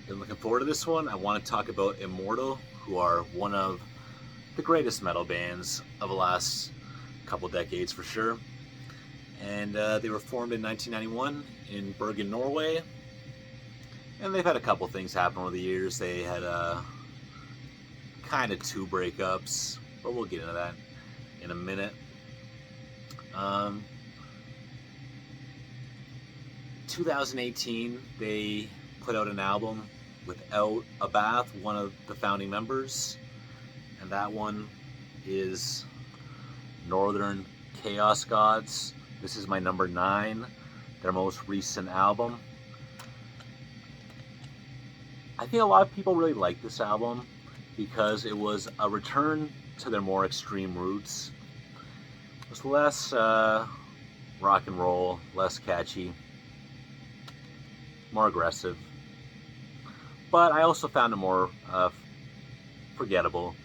Been looking forward to this one. I want to talk about Immortal, who are one of the greatest metal bands of the last couple decades for sure. And they were formed in 1991 in Bergen, Norway. And they've had a couple things happen over the years. They had kind of two breakups, but we'll get into that in a minute. Um, 2018, they put out an album without Abath, one of the founding members, and that one is Northern Chaos Gods. This is my number 9, their most recent album. I think a lot of people really like this album because it was a return to their more extreme roots. It was less rock and roll, less catchy, more aggressive. But I also found it more forgettable.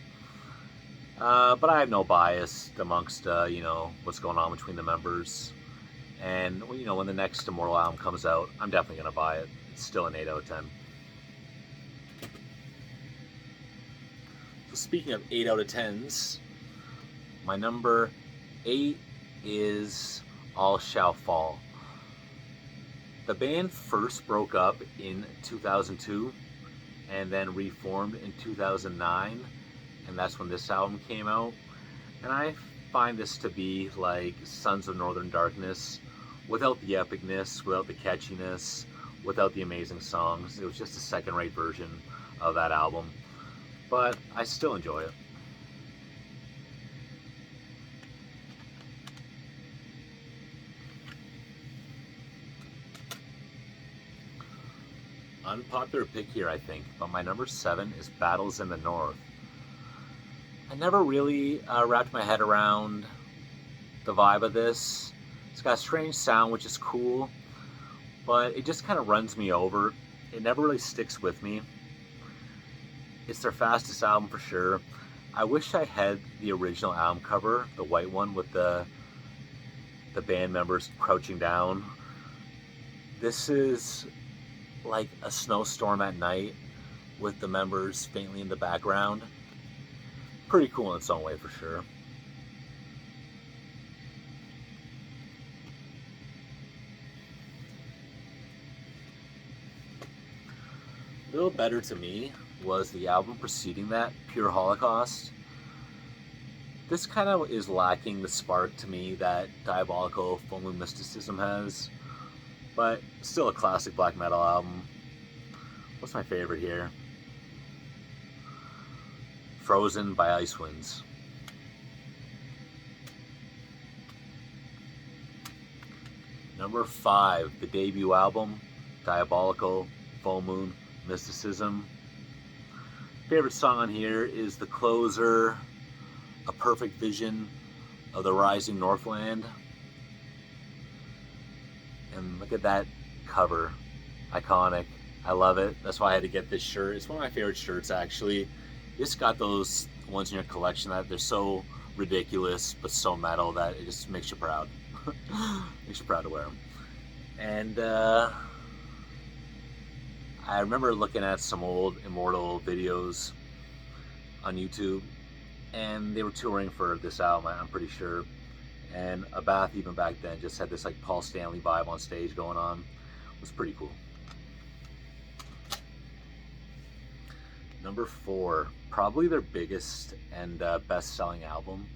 But I have no bias amongst what's going on between the members. And when the next Immortal album comes out, I'm definitely gonna buy it. It's still an 8 out of 10. So speaking of 8 out of 10s, my number 8 is All Shall Fall. The band first broke up in 2002 and then reformed in 2009, and that's when this album came out. And I find this to be like Sons of Northern Darkness without the epicness, without the catchiness, without the amazing songs. It was just a second-rate version of that album, but I still enjoy it. Unpopular pick here, I think, but my number 7 is Battles in the North. I never really wrapped my head around the vibe of this. It's got a strange sound, which is cool, but it just kind of runs me over. It never really sticks with me. It's their fastest album for sure. I wish I had the original album cover, the white one with the band members crouching down. This is like a snowstorm at night with the members faintly in the background. Pretty cool in its own way for sure. A little better to me was the album preceding that, Pure Holocaust. This kind of is lacking the spark to me that Diabolical Full Moon Mysticism has, but still a classic black metal album. What's my favorite here? Frozen by Ice Winds. Number 5, the debut album, Diabolical Full Moon Mysticism. Favorite song on here is the closer, A Perfect Vision of the Rising Northland. And look at that cover. Iconic. I love it. That's why I had to get this shirt. It's one of my favorite shirts, actually. You just got those ones in your collection that they're so ridiculous but so metal that it just makes you proud. Makes you proud to wear them. And I remember looking at some old Immortal videos on YouTube, and they were touring for this album, I'm pretty sure. And Abath, even back then, just had this like Paul Stanley vibe on stage going on. It was pretty cool. Number 4, probably their biggest and best-selling album,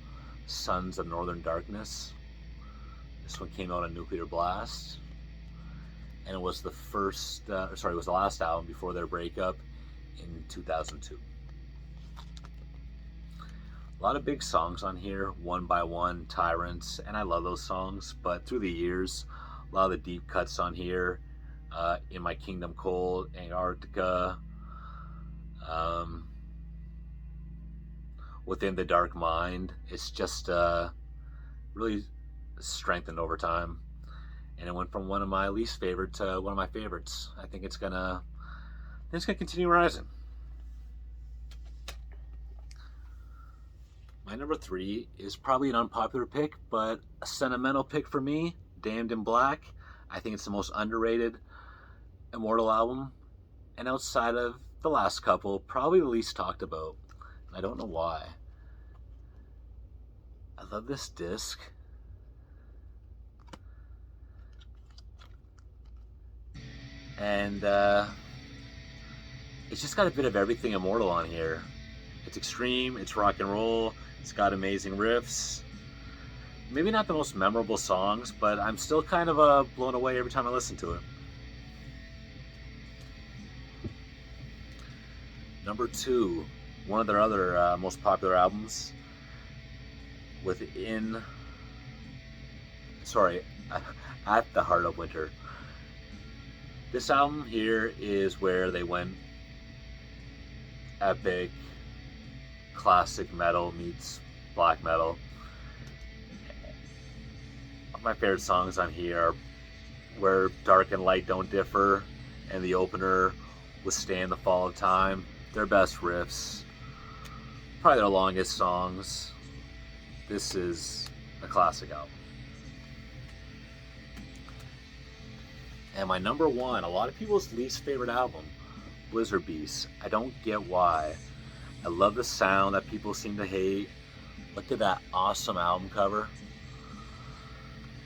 Sons of Northern Darkness. This one came out on Nuclear Blast, and it was the it was the last album before their breakup in 2002. A lot of big songs on here, One by One, Tyrants, and I love those songs, but through the years, a lot of the deep cuts on here, In My Kingdom Cold, Antarctica, Within the Dark Mind, it's just really strengthened over time. And it went from one of my least favorite to one of my favorites. I think it's gonna continue rising. My number 3 is probably an unpopular pick, but a sentimental pick for me, Damned in Black. I think it's the most underrated Immortal album. And outside of the last couple, probably the least talked about. I don't know why. I love this disc. And it's just got a bit of everything Immortal on here. It's extreme, it's rock and roll, it's got amazing riffs. Maybe not the most memorable songs, but I'm still kind of blown away every time I listen to it. Number 2, one of their other most popular albums, At the Heart of Winter. This album here is where they went epic, classic metal meets black metal. My favorite songs on here are Where Dark and Light Don't Differ and the opener, Withstand the Fall of Time. Their best riffs, probably their longest songs. This is a classic album. And my number 1, a lot of people's least favorite album, Blizzard Beast. I don't get why. I love the sound that people seem to hate. Look at that awesome album cover.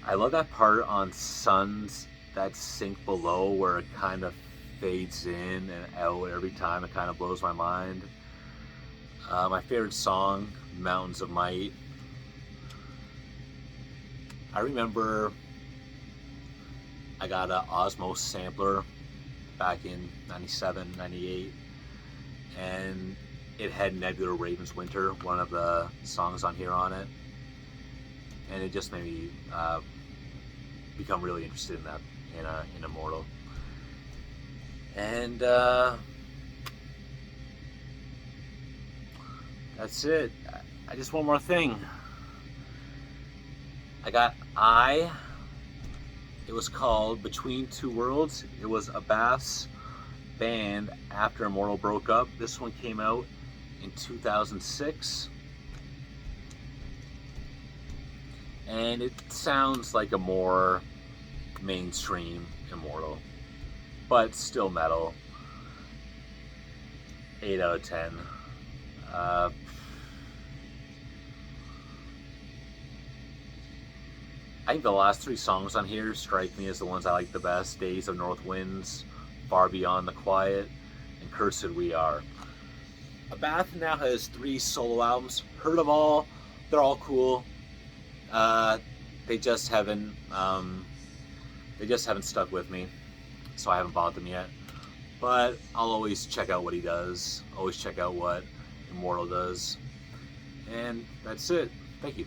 I love that part on Suns that sink below where it kind of fades in and out every time. It kind of blows my mind. My favorite song, Mountains of Might. I remember I got an Osmos sampler back in 97, 98, and it had Nebula Raven's Winter, one of the songs on here, on it, and it just made me become really interested in that, in Immortal. And that's it. I just one more thing. I got It was called Between Two Worlds. It was a bass band after Immortal broke up. This one came out in 2006. And it sounds like a more mainstream Immortal, but still metal. 8 out of 10. I think the last 3 songs on here strike me as the ones I like the best. Days of North Winds, Far Beyond the Quiet, and Cursed We Are. Abath now has 3 solo albums. Heard them all. They're all cool. They just haven't stuck with me, so I haven't bought them yet. But I'll always check out what he does. Always check out what Immortal does. And that's it. Thank you.